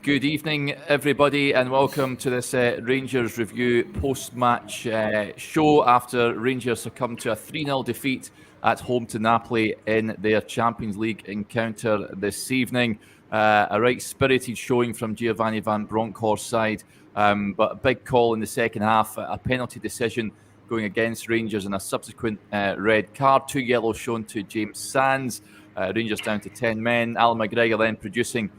Good evening, everybody, and welcome to this Rangers Review post-match show after Rangers succumbed to a 3-0 defeat at home to Napoli in their Champions League encounter this evening. A right spirited showing from Giovanni Van Bronckhorst's side, but a big call in the second half, a penalty decision going against Rangers and a subsequent red card. 2 yellows shown to James Sands. Rangers down to 10 men. Alan McGregor then producing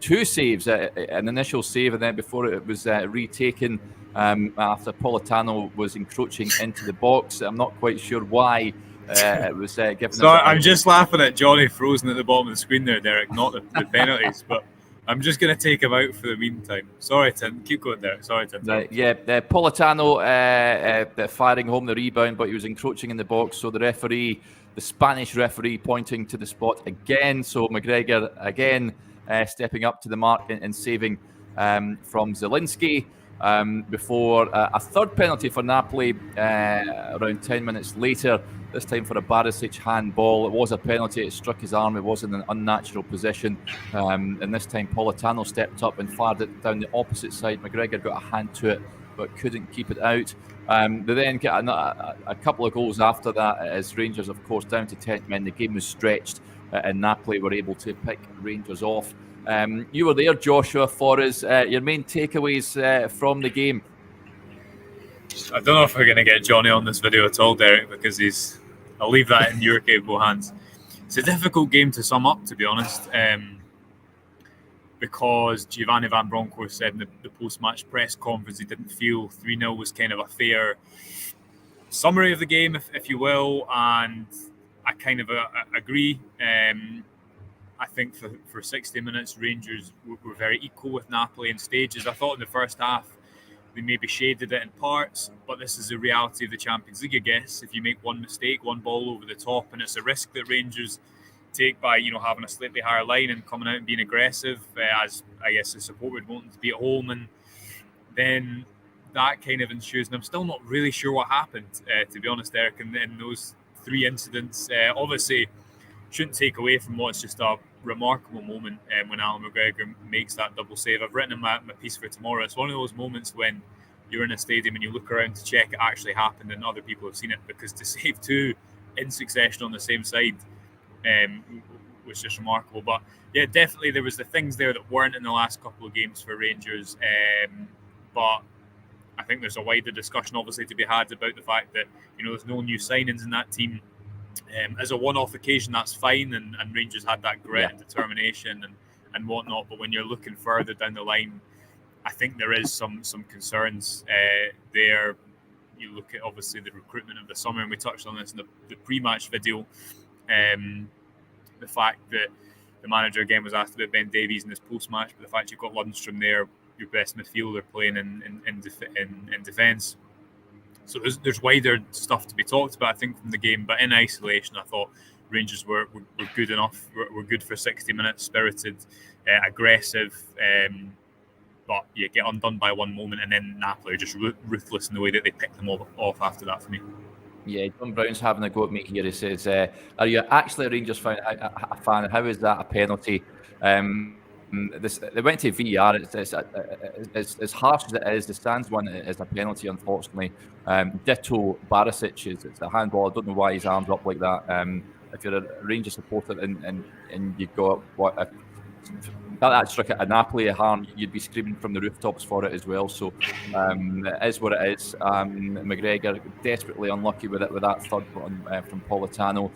2 saves, an initial save, and then before it was retaken after Politano was encroaching into the box. I'm not quite sure why it was given. So I'm just laughing at Johnny frozen at the bottom of the screen there, Derek, not the penalties, but I'm just going to take him out for the meantime. Sorry, Tim. Keep going, Derek. Sorry, Tim. Politano firing home the rebound, but he was encroaching in the box, so the Spanish referee pointing to the spot again. So McGregor again stepping up to the mark and saving from Zielinski before a third penalty for Napoli around 10 minutes later, this time for a Barisic handball. It was a penalty, it struck his arm, it was in an unnatural position, and this time Politano stepped up and fired it down the opposite side. McGregor got a hand to it but couldn't keep it out. They then get a couple of goals after that as Rangers, of course, down to 10 men. The game was stretched and Napoli were able to pick Rangers off. You were there, Joshua, for us. Your main takeaways from the game? I don't know if we're going to get Johnny on this video at all, Derek, because I'll leave that in your capable hands. It's a difficult game to sum up, to be honest, because Giovanni Van Bronckhorst said in the post-match press conference he didn't feel 3-0 was kind of a fair summary of the game, if you will, and I kind of agree. I think for 60 minutes, Rangers were very equal with Napoli in stages. I thought in the first half, they maybe shaded it in parts, but this is the reality of the Champions League, I guess. If you make one mistake, one ball over the top, and it's a risk that Rangers take by, having a slightly higher line and coming out and being aggressive, as I guess the support would want to be at home, and then that kind of ensues. And I'm still not really sure what happened, to be honest, Eric, in those 3 incidents. Obviously, shouldn't take away from what's just a remarkable moment when Alan McGregor makes that double save. I've written in my piece for tomorrow. It's one of those moments when you're in a stadium and you look around to check it actually happened and other people have seen it, because to save 2 in succession on the same side was just remarkable. But yeah, definitely there was the things there that weren't in the last couple of games for Rangers, but I think there's a wider discussion obviously to be had about the fact that there's no new signings in that team. As a one-off occasion, that's fine, and Rangers had that grit and determination and whatnot. But when you're looking further down the line, I think there is some concerns there. You look at obviously the recruitment of the summer, and we touched on this in the pre-match video. The fact that the manager again was asked about Ben Davies in this post-match, but the fact you've got Lundstrom there, your best midfielder, playing in defence. So there's wider stuff to be talked about, I think, from the game. But in isolation, I thought Rangers were good enough. Were good for 60 minutes, spirited, aggressive. But you get undone by one moment, and then Napoli are just ruthless in the way that they pick them off after that for me. Yeah, John Brown's having a go at me here. He says, are you actually a Rangers fan? How is that a penalty? They went to VAR. It's as harsh as it is. The Sands one is a penalty, unfortunately. Ditto Barisic, it's a handball. I don't know why his arm's up like that. If you're a Rangers supporter and you got that struck at a Napoli harm, you'd be screaming from the rooftops for it as well. So it is what it is. McGregor desperately unlucky with that third one from Politano.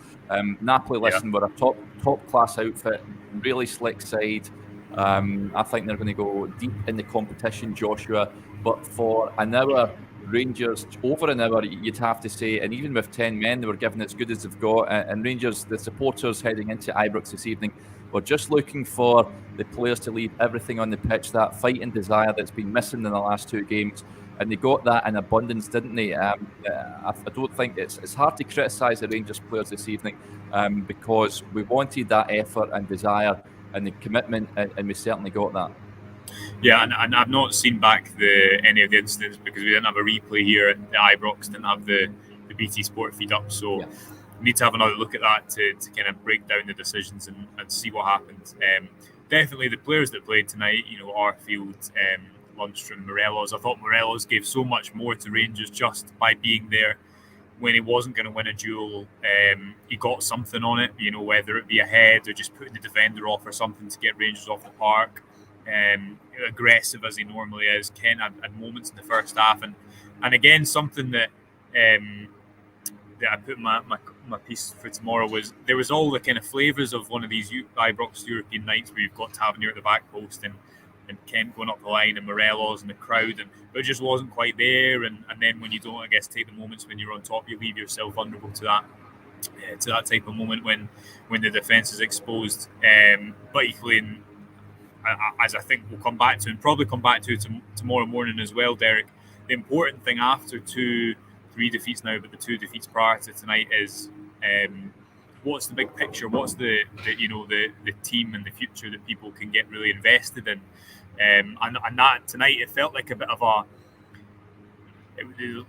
Napoli, were a top class outfit, really slick side. I think they're going to go deep in the competition, Joshua. But for an hour, Rangers, over an hour, you'd have to say, and even with 10 men, they were given as good as they've got. And Rangers, the supporters heading into Ibrox this evening, were just looking for the players to leave everything on the pitch, that fight and desire that's been missing in the last 2 games. And they got that in abundance, didn't they? I don't think it's hard to criticise the Rangers players this evening because we wanted that effort and desire and the commitment, and we certainly got that. Yeah, and I've not seen back any of the incidents because we didn't have a replay here at the Ibrox, didn't have the BT Sport feed up. So we need to have another look at that to kind of break down the decisions and see what happened. Definitely the players that played tonight, Arfield, Lundstrom, Morelos. I thought Morelos gave so much more to Rangers just by being there. When he wasn't going to win a duel, he got something on it, whether it be a head or just putting the defender off or something to get Rangers off the park. Aggressive as he normally is. Ken had moments in the first half. And again, something that I put in my piece for tomorrow was there was all the kind of flavours of one of these Ibrox European nights where you've got Tavernier at the back post and Kent going up the line and Morelos and the crowd, but it just wasn't quite there. And then when you don't, I guess, take the moments when you're on top, you leave yourself vulnerable to that type of moment when the defence is exposed. But equally, as I think we'll come back to and probably come back to tomorrow morning as well, Derek, the important thing after 2-3 defeats now, but the 2 defeats prior to tonight is what's the big picture? What's the team and the future that people can get really invested in? And that tonight, it felt like a bit of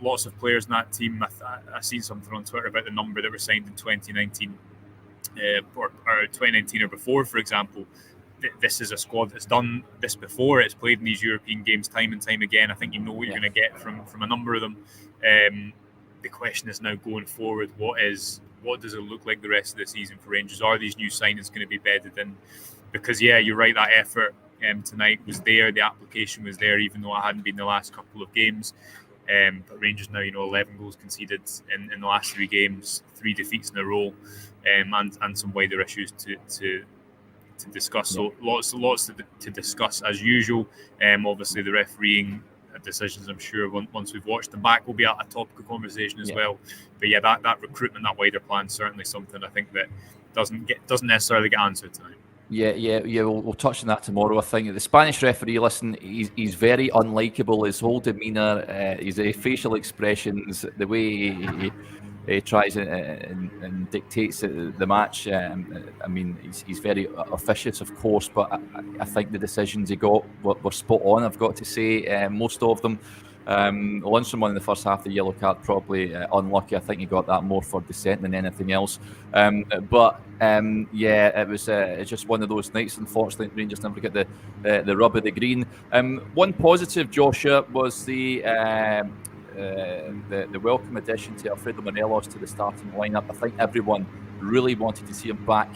lots of players in that team. I seen something on Twitter about the number that were signed in 2019 or 2019 or before, for example. This is a squad that's done this before. It's played in these European games time and time again. I think you know what you're going to get from a number of them. The question is now going forward, what does it look like the rest of the season for Rangers? Are these new signings going to be bedded in? Because, you're right, that effort tonight was there. The application was there, even though it hadn't been the last couple of games. But Rangers now, 11 goals conceded in the last 3 games, 3 defeats in a row, and some wider issues to discuss. So lots to discuss as usual. Obviously, the refereeing decisions, I'm sure once we've watched them back, will be a topic of conversation as well. But that recruitment, that wider plan, certainly something I think that doesn't necessarily get answered tonight. We'll touch on that tomorrow. I think the Spanish referee, listen, he's very unlikable. His whole demeanour, his facial expressions, the way he tries and dictates the match. I mean, he's very officious, of course, but I think the decisions he got were spot on, I've got to say, most of them. Lundstrom won in the first half, the yellow card, probably unlucky. I think he got that more for dissent than anything else. It was just one of those nights. Unfortunately, Rangers never get the rub of the green. One positive, Joshua, was the welcome addition to Alfredo Morelos to the starting lineup. I think everyone really wanted to see him back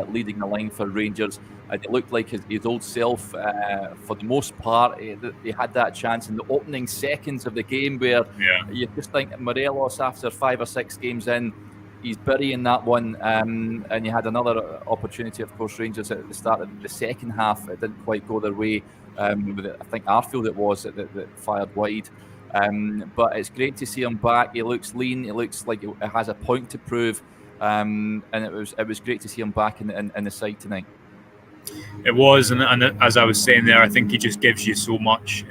leading the line for Rangers. And it looked like his old self for the most part. He had that chance in the opening seconds of the game where you just think Morelos, after 5 or 6 games in, he's burying that one. And you had another opportunity, of course, Rangers at the start of the second half. It didn't quite go their way. I think Arfield it was that fired wide. But it's great to see him back. He looks lean. He looks like he has a point to prove. And it was great to see him back in the side tonight. It was, and as I was saying there, I think he just gives you so much.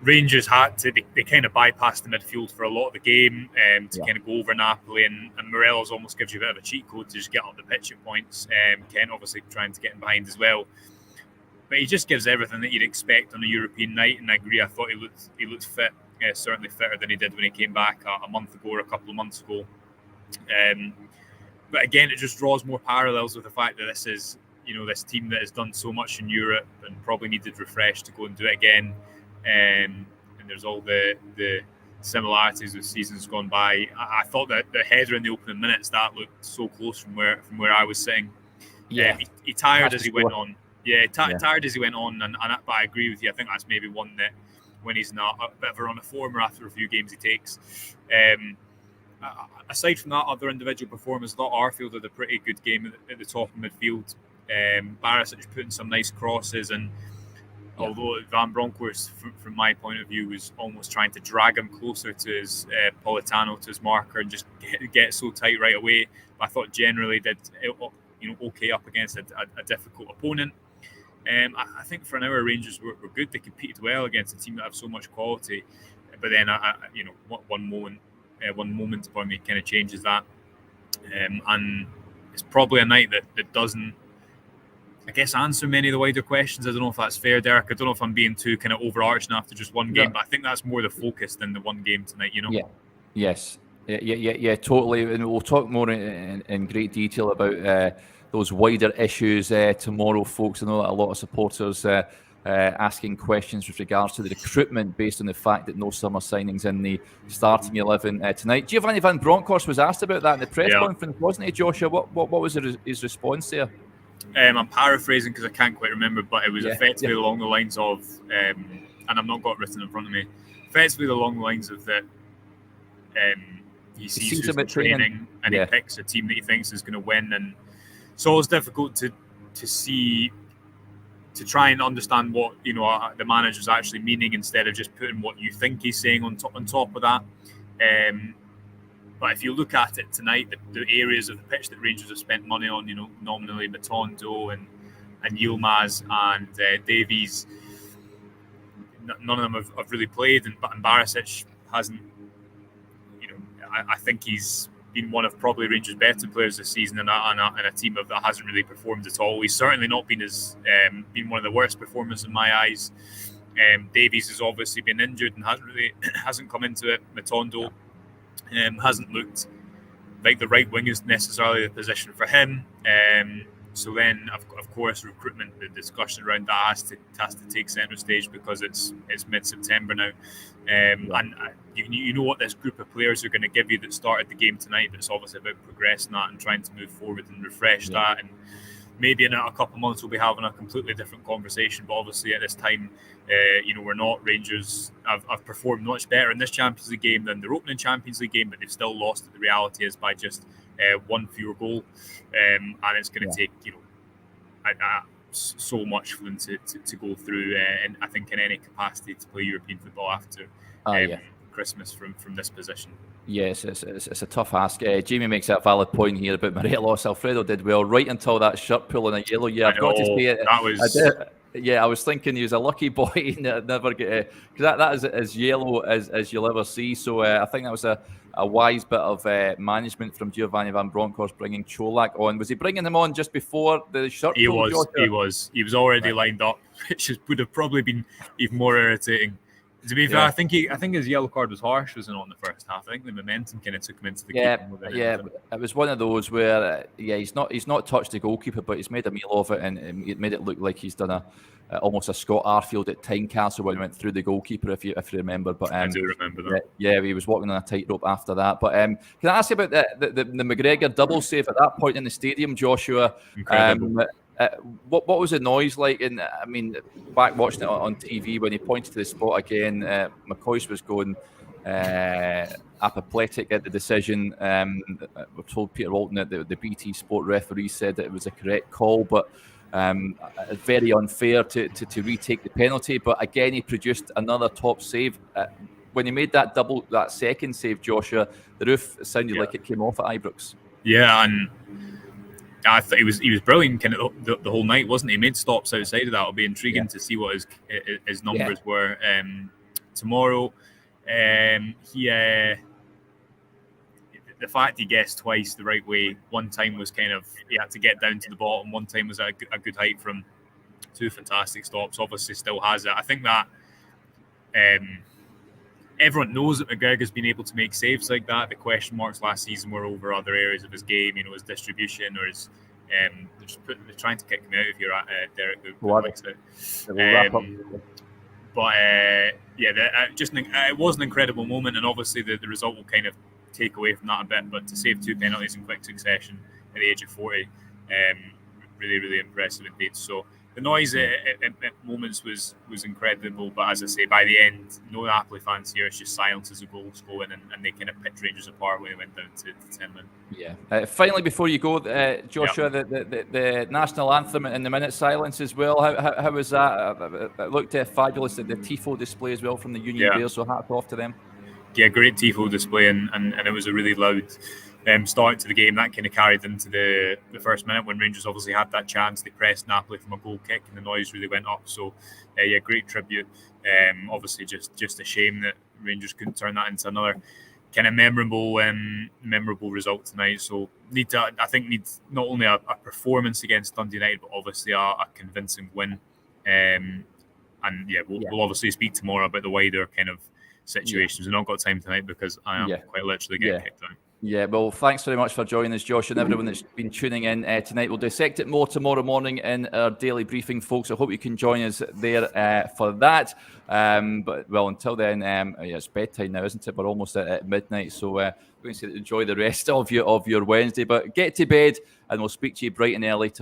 Rangers had to, they kind of bypassed the midfield for a lot of the game to kind of go over Napoli, and Morelos almost gives you a bit of a cheat code to just get up the pitch at points. Kent obviously trying to get him behind as well. But he just gives everything that you'd expect on a European night, and I agree. I thought he looked fit, certainly fitter than he did when he came back a month ago or a couple of months ago. But again, it just draws more parallels with the fact that this is, this team that has done so much in Europe and probably needed refresh to go and do it again. And there's all the similarities with seasons gone by. I thought that the header in the opening minutes, that looked so close from where I was sitting. He tired as he went on. Tired as he went on, but I agree with you. I think that's maybe one that when he's not a bit of a run of form or after a few games he takes. Aside from that, other individual performance, I thought Arfield had a pretty good game at the top of midfield. Barisic putting some nice crosses, and although Van Bronckhorst, from my point of view, was almost trying to drag him closer to his Politano, to his marker, and just get so tight right away, I thought generally did okay up against a difficult opponent. I think for an hour, Rangers were good. They competed well against a team that have so much quality, but then one moment for me kind of changes that, and it's probably a night that doesn't, I guess, answer many of the wider questions. I don't know if that's fair, Derek. I don't know if I'm being too kind of overarching after just one game, but I think that's more the focus than the one game tonight. Yes. Yeah, totally. And we'll talk more in great detail about those wider issues tomorrow, folks. I know that a lot of supporters asking questions with regards to the recruitment based on the fact that no summer signings in the starting 11 tonight. Giovanni Van Bronckhorst was asked about that in the press conference, wasn't he, Joshua? What was his response there? I'm paraphrasing because I can't quite remember, but it was effectively along the lines of, and I've not got it written in front of me, effectively along the lines of that he sees who's in training and he picks a team that he thinks is going to win. And it's always difficult to see, to try and understand what the manager's actually meaning instead of just putting what you think he's saying on top of that. But if you look at it tonight, the areas of the pitch that Rangers have spent money on, nominally Matondo and Yilmaz and Davies, none of them have really played, and Barisic hasn't. I think he's been one of probably Rangers' better players this season, and a team that hasn't really performed at all. He's certainly not been been one of the worst performers in my eyes. Davies has obviously been injured and hasn't come into it. Matondo hasn't looked like the right wing is necessarily the position for him. So then, of course, recruitment, the discussion around that has to take centre stage because it's mid-September now. And you know what this group of players are going to give you that started the game tonight, but it's obviously about progressing that and trying to move forward and refresh that. And maybe in a couple of months we'll be having a completely different conversation, but obviously at this time, we're not. Rangers have performed much better in this Champions League game than their opening Champions League game, but they've still lost it. The reality is by just one fewer goal, and it's going to take so much for them to go through, and I think in any capacity to play European football after Christmas from this position. Yes, it's a tough ask. Jamie makes a valid point here about Morelos. Alfredo did well right until that shirt pull in a yellow. Yeah, I've got to say it. That was. I was thinking he was a lucky boy. Never get because that is as yellow as you'll ever see. So I think that was a wise bit of management from Giovanni Van Bronckhorst bringing Cholak on. Was he bringing him on just before the shirt pull? He was already lined up, which would have probably been even more irritating. To be fair, I think his yellow card was harsh, wasn't it, on the first half? I think the momentum kind of took him into the game. It was one of those where he's not touched the goalkeeper, but he's made a meal of it, and it made it look like he's done almost a Scott Arfield at Tynecastle when he went through the goalkeeper, if you remember. But I do remember that. Yeah, he was walking on a tightrope after that. But can I ask you about the McGregor double save at that point in the stadium, Joshua? Incredible. What was the noise like? And I mean, back watching it on TV when he pointed to the spot again, McCoist was going apoplectic at the decision. We're told Peter Walton that the BT Sport referee said that it was a correct call, but very unfair to retake the penalty. But again, he produced another top save. When he made that second save, Joshua, the roof sounded like it came off at Ibrox. Yeah, and I thought he was brilliant kind of the whole night, wasn't he? He made stops outside of that. It'll be intriguing to see what his numbers were tomorrow. The fact he guessed twice the right way. One time was kind of he had to get down to the bottom. One time was at a good height from two fantastic stops. Obviously, still has it. I think that everyone knows that McGregor's been able to make saves like that. The question marks last season were over other areas of his game, his distribution or his. They're trying to kick him out of here, Derek. It was an incredible moment, and obviously the result will kind of take away from that a bit. But to save two penalties in quick succession at the age of 40, really, really impressive indeed. So the noise at moments was incredible, but as I say, by the end, no Napoli fans here. It's just silence as the goals go in, and they kind of picked Rangers apart when they went down to 10 men. Yeah. Finally, before you go, Joshua, the national anthem in the minute silence as well. How was that? It looked fabulous. The tifo display as well from the Union Bears. So hats off to them. Yeah, great tifo display, and it was a really loud start to the game. That kind of carried into the first minute when Rangers obviously had that chance. They pressed Napoli from a goal kick, and the noise really went up. So, great tribute. Obviously, just a shame that Rangers couldn't turn that into another kind of memorable result tonight. So, need not only a performance against Dundee United, but obviously a convincing win. We'll obviously speak tomorrow about the wider kind of situations. We've not got time tonight because I am quite literally getting kicked out. Yeah, well, thanks very much for joining us, Josh, and everyone that's been tuning in tonight. We'll dissect it more tomorrow morning in our daily briefing, folks. I hope you can join us there for that. But, well, until then, it's bedtime now, isn't it? We're almost at midnight, so we're going to say enjoy the rest of your Wednesday. But get to bed, and we'll speak to you bright and early tomorrow.